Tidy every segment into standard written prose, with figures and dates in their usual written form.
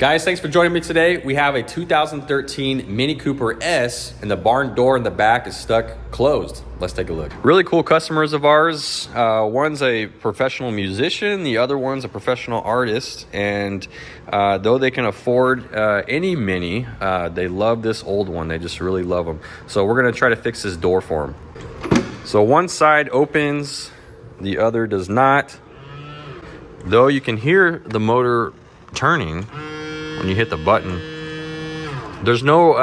Guys, thanks for joining me today. We have a 2013 Mini Cooper S, and the barn door in the back is stuck closed. Let's take a look. Really cool customers of ours. One's a professional musician, the other one's a professional artist, and though they can afford any Mini, they love this old one. They just really love them. So we're gonna try to fix this door for them. So one side opens, the other does not. Though you can hear the motor turning when you hit the button. There's no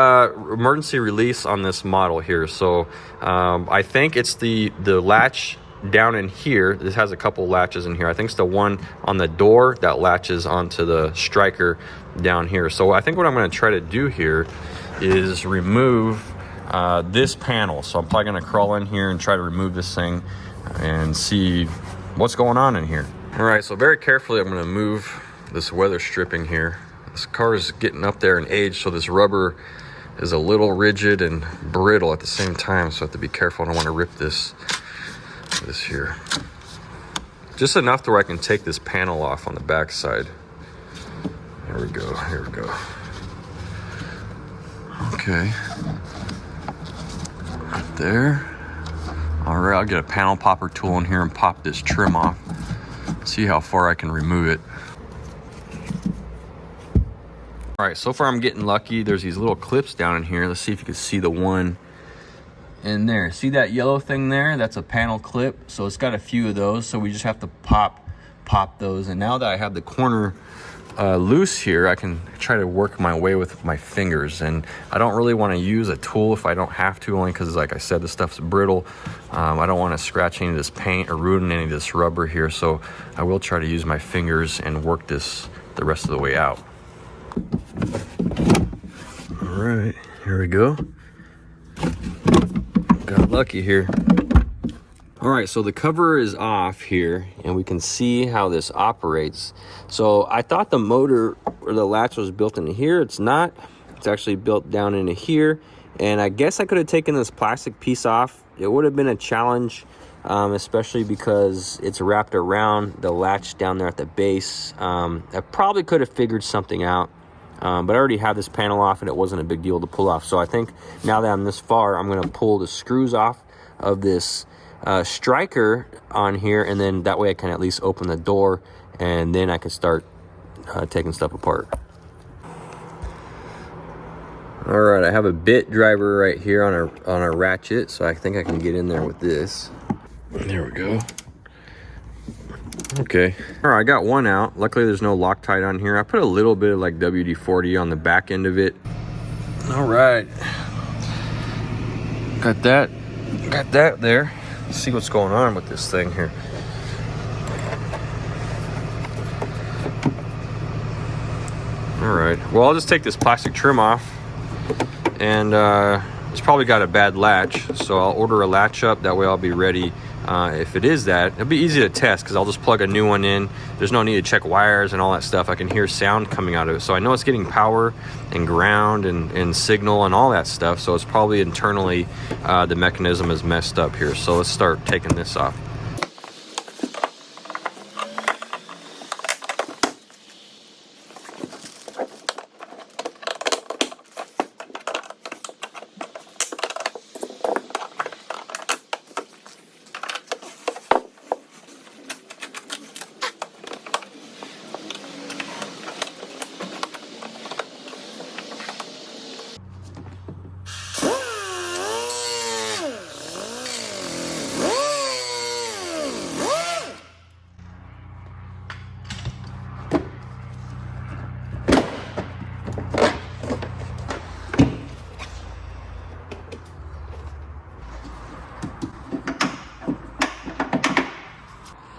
emergency release on this model here, so I think it's the latch down in here. This has a couple latches in here. I think it's the one on the door that latches onto the striker down here. So I think what I'm going to try to do here is remove this panel. So I'm probably going to crawl in here and try to remove this thing and see what's going on in here. All right, so very carefully I'm going to move this weather stripping here. This car is getting up there in age, so this rubber is a little rigid and brittle at the same time, so I have to be careful. I don't want to rip this here. Just enough to where I can take this panel off on the back side. There we go, here we go. Okay. Right there. All right, I'll get a panel popper tool in here and pop this trim off. See how far I can remove it. All right, so far I'm getting lucky. There's these little clips down in here. Let's see if you can see the one in there. See that yellow thing there? That's a panel clip. So it's got a few of those. So we just have to pop those. And now that I have the corner loose here, I can try to work my way with my fingers. And I don't really want to use a tool if I don't have to, only because, like I said, this stuff's brittle. I don't want to scratch any of this paint or ruin any of this rubber here. So I will try to use my fingers and work this the rest of the way out. All right, here we go. Got lucky here. All right, so the cover is off here and we can see how this operates. So I thought the motor or the latch was built into here. It's not. It's actually built down into here. And I guess I could have taken this plastic piece off. It would have been a challenge, especially because it's wrapped around the latch down there at the base. I probably could have figured something out. But I already have this panel off and it wasn't a big deal to pull off. So I think now that I'm this far, I'm going to pull the screws off of this striker on here, and then that way I can at least open the door, and then I can start taking stuff apart. All right, I have a bit driver right here on a ratchet, so I think I can get in there with this. There we go. Okay, all right, I got one out. Luckily there's no Loctite on here. I put a little bit of like WD-40 on the back end of it. All right, got that there. Let's see what's going on with this thing here. All right, well, I'll just take this plastic trim off, and it's probably got a bad latch, so I'll order a latch up. That way I'll be ready. If it is that, it'll be easy to test because I'll just plug a new one in. There's no need to check wires and all that stuff. I can hear sound coming out of it. So I know it's getting power and ground and signal and all that stuff. So it's probably internally the mechanism is messed up here. So let's start taking this off.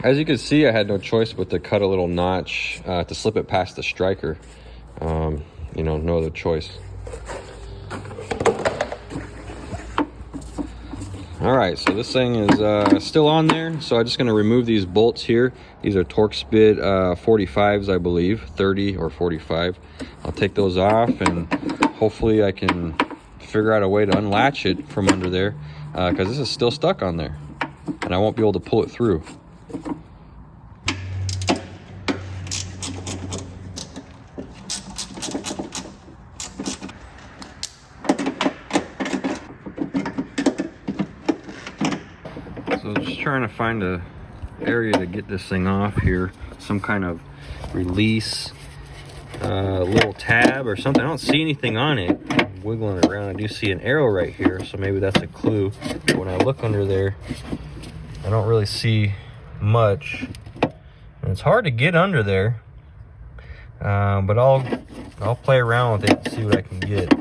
As you can see, I had no choice but to cut a little notch to slip it past the striker. You know, no other choice. All right, so this thing is still on there. So I'm just gonna remove these bolts here. These are Torx bit 45s, I believe, 30 or 45. I'll take those off and hopefully I can figure out a way to unlatch it from under there because this is still stuck on there and I won't be able to pull it through. trying to find a area to get this thing off here. Some kind of release, little tab or something. I don't see anything on it. I'm wiggling it around. I do see an arrow right here, so maybe that's a clue. But when I look under there, I don't really see much. And it's hard to get under there. But I'll play around with it and see what I can get.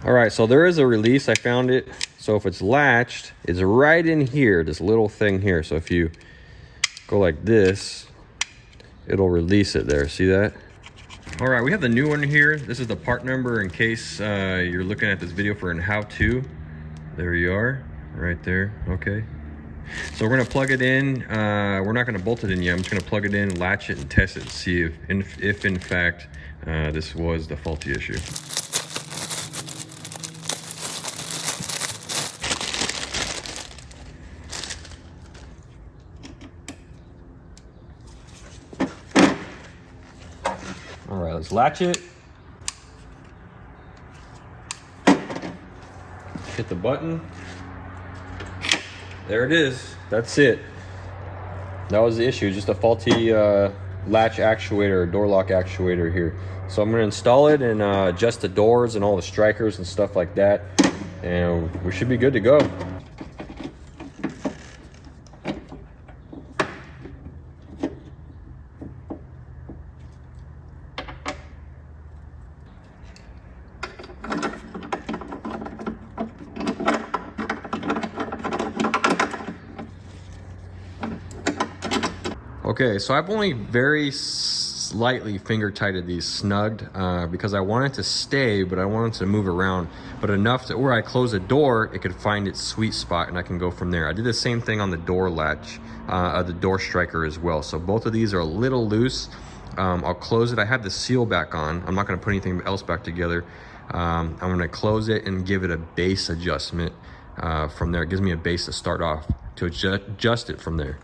All right, so there is a release. I found it. So if it's latched, it's right in here, this little thing here. So if you go like this, it'll release it there. See that? All right, we have the new one here. This is the part number in case you're looking at this video for an how-to. There you are, right there. Okay. So we're gonna plug it in. We're not gonna bolt it in yet. I'm just gonna plug it in, latch it, and test it, see if in fact this was the faulty issue. All right, let's latch it. Hit the button. There it is. That's it. That was the issue, just a faulty latch actuator or door lock actuator here. So I'm gonna install it and adjust the doors and all the strikers and stuff like that. And we should be good to go. Okay, so I've only very slightly finger tighted these snugged because I want it to stay, but I want it to move around, but enough to where I close the door, it could find its sweet spot and I can go from there. I did the same thing on the door latch, the door striker as well. So both of these are a little loose. I'll close it. I have the seal back on. I'm not gonna put anything else back together. I'm gonna close it and give it a base adjustment from there. It gives me a base to start off to adjust it from there.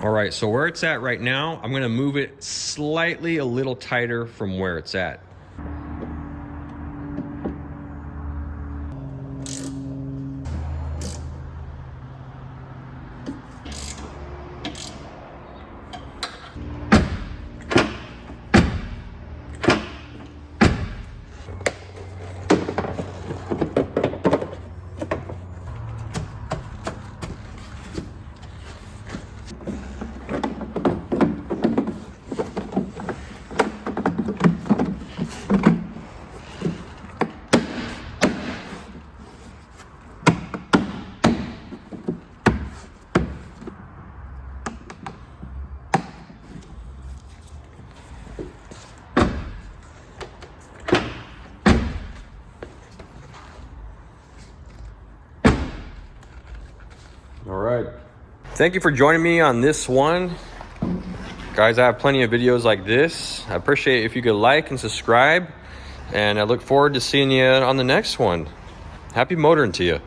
All right, so where it's at right now, I'm gonna move it slightly a little tighter from where it's at. All right. Thank you for joining me on this one. Guys, I have plenty of videos like this. I appreciate if you could like and subscribe, and I look forward to seeing you on the next one. Happy motoring to you.